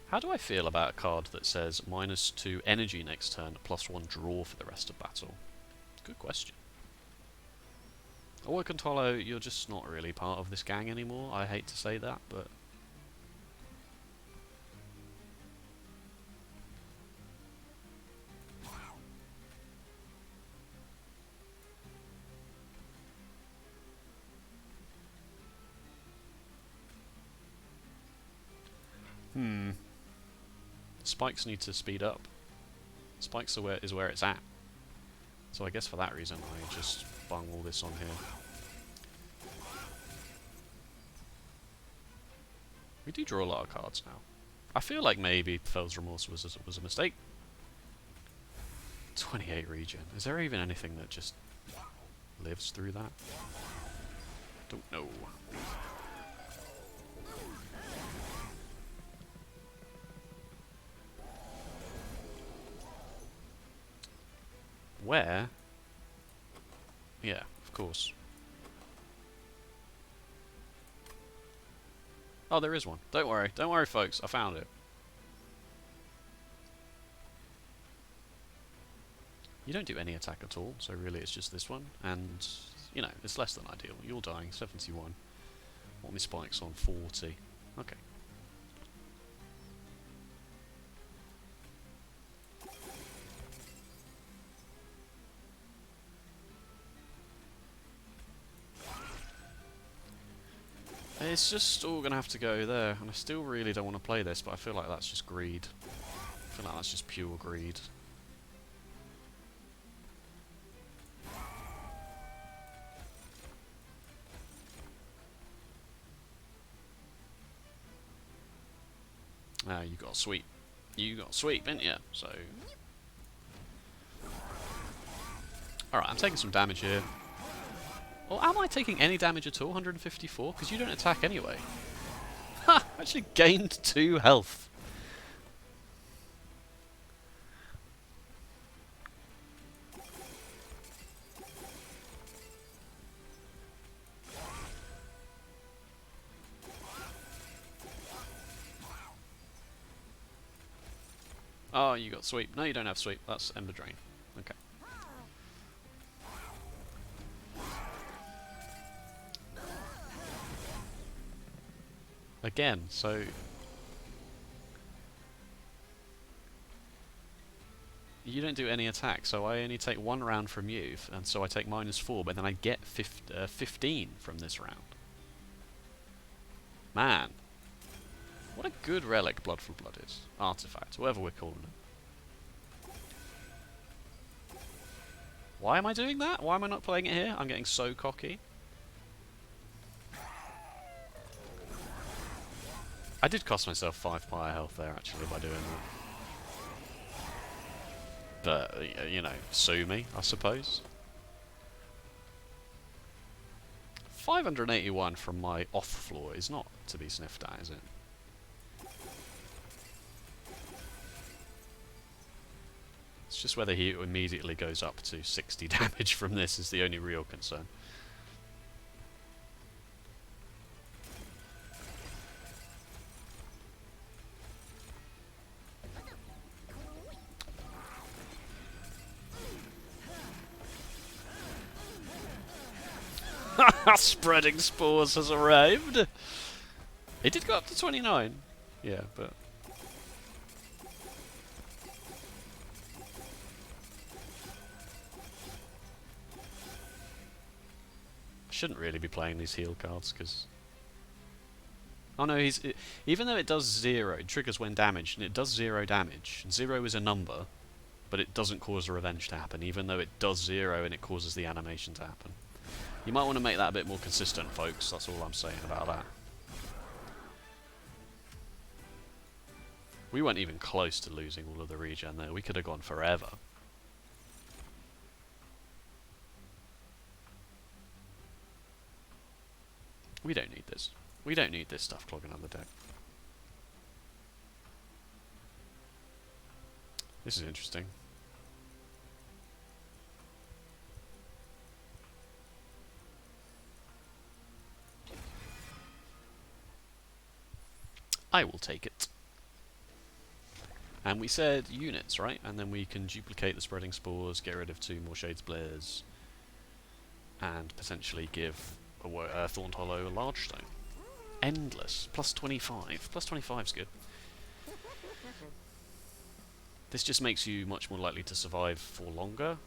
How do I feel about a card that says -2 energy next turn, +1 draw for the rest of battle? Good question. Awoken Hollow, you're just not really part of this gang anymore. I hate to say that, but spikes need to speed up. Spikes is where it's at. So I guess for that reason I just bung all this on here. We do draw a lot of cards now. I feel like maybe Fell's Remorse was a mistake. 28 regen. Is there even anything that just lives through that? Don't know. Where? Yeah, of course. Oh, there is one. Don't worry, folks. I found it. You don't do any attack at all, so really it's just this one. And, you know, it's less than ideal. You're dying, 71. Want me spikes on 40. Okay. It's just all going to have to go there, and I still really don't want to play this, but I feel like that's just greed. I feel like that's just pure greed. Ah, you got sweep. You got sweep, didn't you? So... Alright, I'm taking some damage here. Or am I taking any damage at all? 154? Because you don't attack anyway. Ha! Actually gained 2 health. Oh, you got sweep. No, you don't have sweep. That's Ember Drain. Okay. Again, so... You don't do any attack, so I only take 1 round from you, and so I take -4, but then I get 15 from this round. Man. What a good relic Blood for Blood is. Artifact, whatever we're calling it. Why am I doing that? Why am I not playing it here? I'm getting so cocky. I did cost myself 5 Pyre health there, actually, by doing that. But, you know, sue me, I suppose. 581 from my off floor is not to be sniffed at, is it? It's just whether he immediately goes up to 60 damage from this is the only real concern. Spreading Spores has arrived! It did go up to 29. Yeah, but... I shouldn't really be playing these heal cards, because... Oh no, even though it does 0, it triggers when damaged, and it does 0 damage. 0 is a number, but it doesn't cause a revenge to happen, even though it does 0 and it causes the animation to happen. You might want to make that a bit more consistent, folks. That's all I'm saying about that. We weren't even close to losing all of the regen there. We could have gone forever. We don't need this. We don't need this stuff clogging up the deck. This is interesting. I will take it. And we said units, right? And then we can duplicate the Spreading Spores, get rid of 2 more Shades Blairs, and potentially give a Thorned Hollow a Large Stone. Endless. Plus 25. Plus 25 is good. This just makes you much more likely to survive for longer.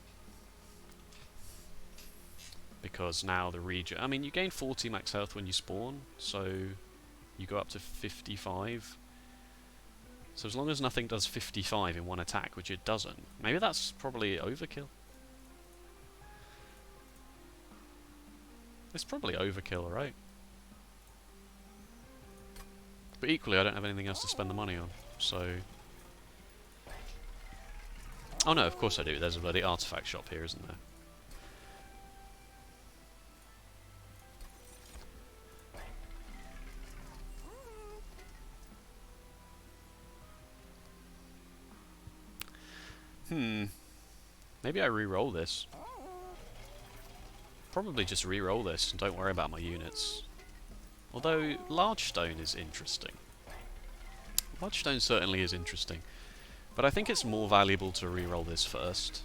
Because now the regen... I mean, you gain 40 max health when you spawn, so you go up to 55. So as long as nothing does 55 in one attack, which it doesn't, maybe that's probably overkill. It's probably overkill, right? But equally, I don't have anything else to spend the money on, so... Oh no, of course I do. There's a bloody artifact shop here, isn't there? Maybe I re-roll this. Probably just re-roll this and don't worry about my units. Although, Large Stone is interesting. Large Stone certainly is interesting. But I think it's more valuable to re-roll this first.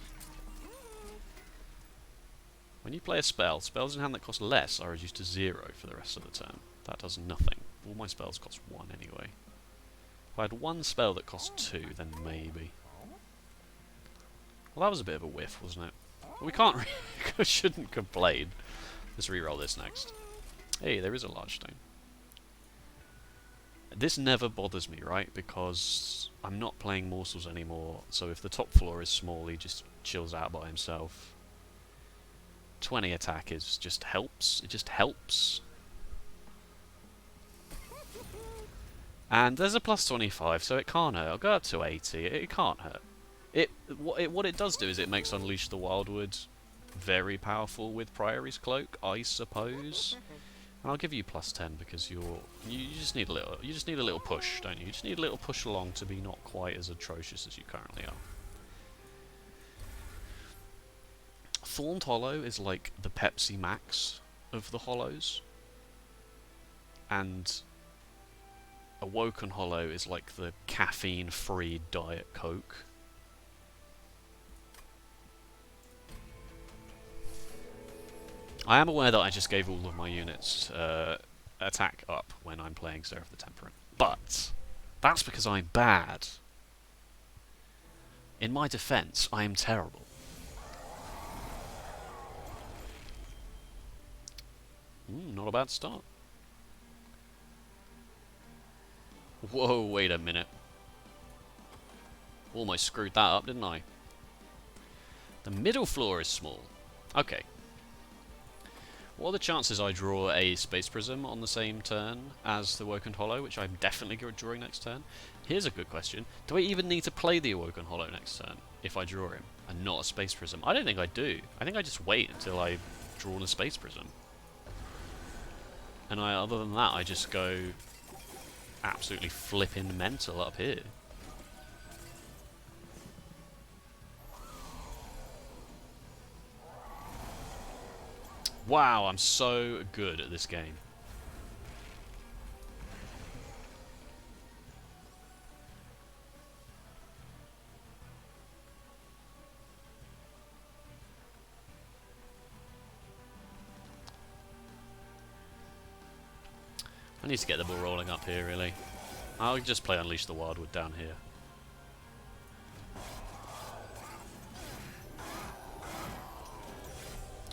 When you play a spell, spells in hand that cost less are reduced to 0 for the rest of the turn. That does nothing. All my spells cost 1 anyway. If I had one spell that cost 2, then maybe. Well, that was a bit of a whiff, wasn't it? We can't shouldn't complain. Let's re-roll this next. Hey, there is a Large Stone. This never bothers me, right? Because I'm not playing morsels anymore, so if the top floor is small, he just chills out by himself. 20 attack is just helps. It just helps. And there's a plus 25, so it can't hurt. I'll go up to 80. It can't hurt. What it does do is it makes Unleash the Wildwood very powerful with Priory's Cloak, I suppose. And I'll give you plus 10 because you just need a little push, don't you? You just need a little push along to be not quite as atrocious as you currently are. Thorned Hollow is like the Pepsi Max of the hollows, and Awoken Hollow is like the caffeine-free Diet Coke. I am aware that I just gave all of my units attack up when I'm playing Seraph the Temperate, but that's because I'm bad. In my defense, I am terrible. Not a bad start. Whoa, wait a minute. Almost screwed that up, didn't I? The middle floor is small. Okay. What are the chances I draw a Space Prism on the same turn as the Awoken Hollow, which I'm definitely drawing next turn? Here's a good question. Do I even need to play the Awoken Hollow next turn if I draw him and not a Space Prism? I don't think I do. I think I just wait until I've drawn a Space Prism. And other than that, I just go absolutely flipping mental up here. Wow, I'm so good at this game. I need to get the ball rolling up here, really. I'll just play Unleash the Wildwood down here.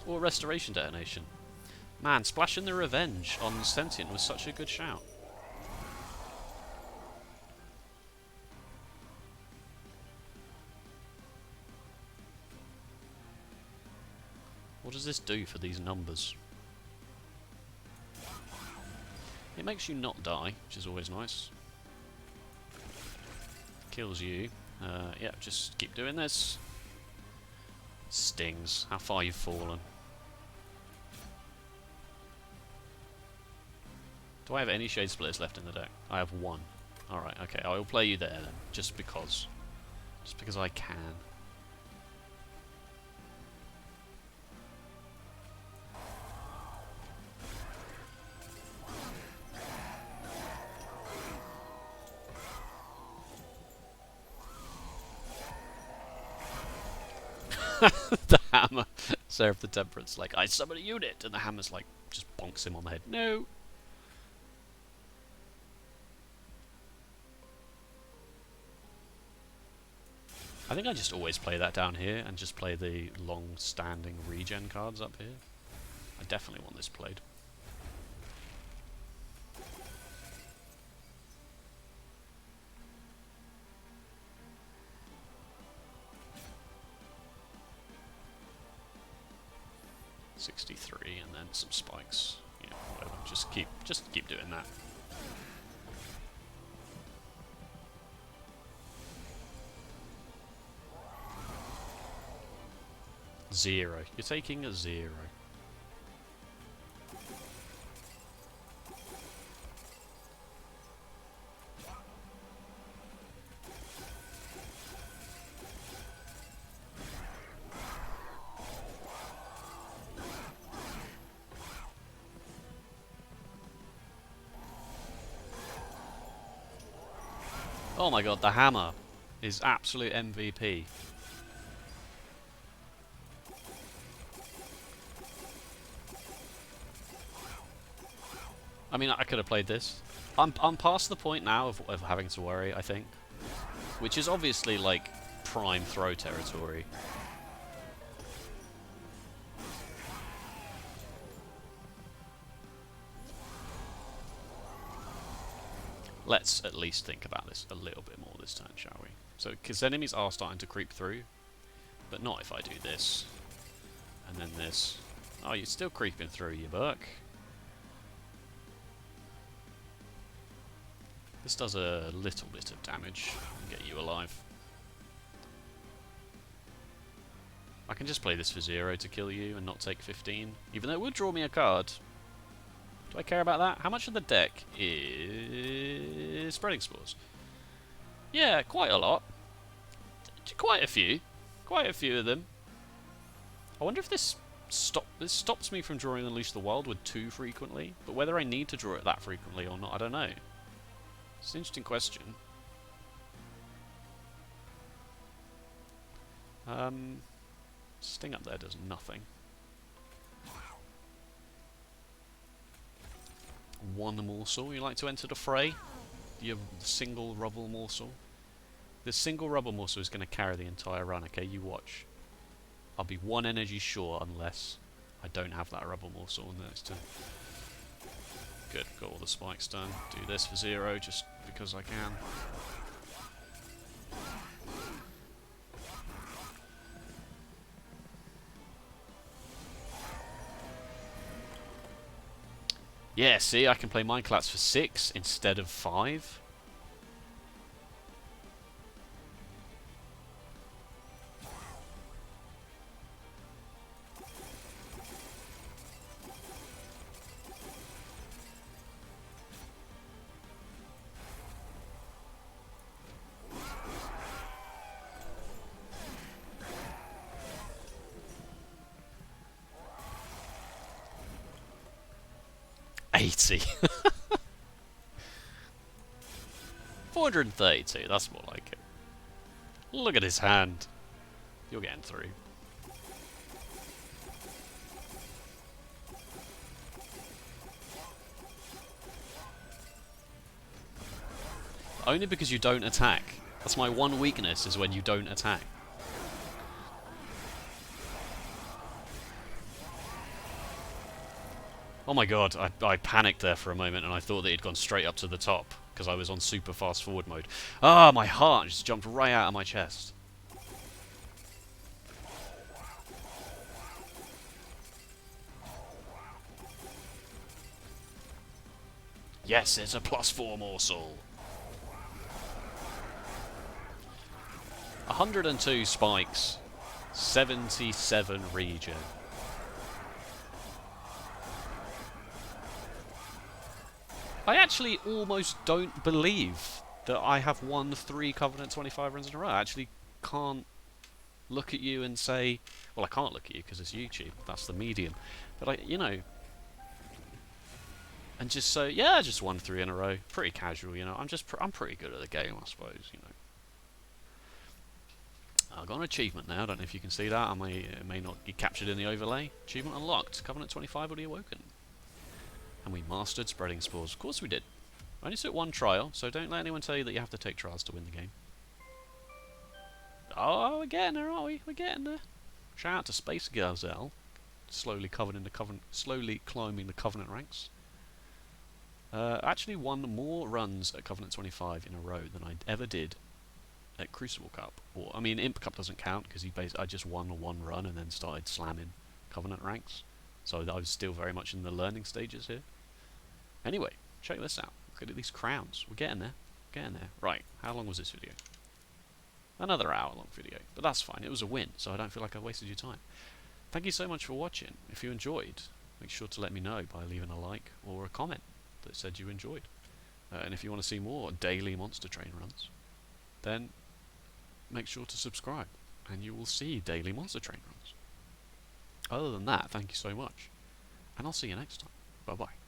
Or Restoration Detonation. Man, splashing the Revenge on Sentient was such a good shout. What does this do for these numbers? It makes you not die, which is always nice. Kills you. Yeah, just keep doing this. Stings. How far you've fallen. Do I have any Shade Splitters left in the deck? I have one. Alright, okay, I will play you there then. Just because. Just because I can. The hammer. Seraph the Temperate's like, I summon a unit, and the hammer's like, just bonks him on the head. No! I think I just always play that down here, and just play the long-standing regen cards up here. I definitely want this played. $63 and then some spikes. Yeah, whatever. Just keep doing that. Zero. You're taking a 0. Oh my god, the hammer is absolute MVP. I mean, I could have played this. I'm past the point now of having to worry, I think. Which is obviously, like, prime throw territory. Let's at least think about this a little bit more this turn, shall we? So, because enemies are starting to creep through, but not if I do this. And then this. Oh, you're still creeping through, you buck. This does a little bit of damage and get you alive. I can just play this for 0 to kill you and not take 15, even though it would draw me a card. Do I care about that? How much of the deck is Spreading Spores? Yeah, quite a lot. Quite a few. Quite a few of them. I wonder if this stops me from drawing Unleash the Wild with too frequently, but whether I need to draw it that frequently or not, I don't know. It's an interesting question. Sting up there does nothing. One morsel. You like to enter the fray? Your single rubble morsel. The single rubble morsel is going to carry the entire run, okay? You watch. I'll be 1 energy short unless I don't have that rubble morsel on the next turn. Good, got all the spikes done. Do this for 0 just because I can. Yeah, see, I can play Mindclats for 6 instead of 5. $80. 432, that's more like it. Look at his hand. You're getting through. Only because you don't attack. That's my one weakness, is when you don't attack. Oh my god, I panicked there for a moment and I thought that he'd gone straight up to the top because I was on super fast forward mode. Ah, my heart just jumped right out of my chest. Yes, it's a +4 morsel. 102 spikes, 77 regen. I actually almost don't believe that I have won 3 Covenant 25 runs in a row. I actually can't look at you and say, well, I can't look at you because it's YouTube. That's the medium. But I, you know, and just say, yeah, I just won 3 in a row. Pretty casual, you know. I'm pretty good at the game, I suppose, you know. I've got an achievement now. I don't know if you can see that. It may not be captured in the overlay. Achievement unlocked. Covenant 25 already awoken. And we mastered Spreading Spores. Of course we did. I only took 1 trial, so don't let anyone tell you that you have to take trials to win the game. Oh, we're getting there, aren't we? We're getting there. Shout out to Space Gazelle, slowly climbing the Covenant ranks. Actually won more runs at Covenant 25 in a row than I ever did at Crucible Cup. Or, I mean, Imp Cup doesn't count because I just won 1 run and then started slamming Covenant ranks. So I was still very much in the learning stages here. Anyway, check this out. Look at these crowns. We're getting there. Getting there. Right, how long was this video? Another hour-long video. But that's fine. It was a win, so I don't feel like I wasted your time. Thank you so much for watching. If you enjoyed, make sure to let me know by leaving a like or a comment that said you enjoyed. And if you want to see more daily Monster Train runs, then make sure to subscribe, and you will see daily Monster Train runs. Other than that, thank you so much, and I'll see you next time. Bye-bye.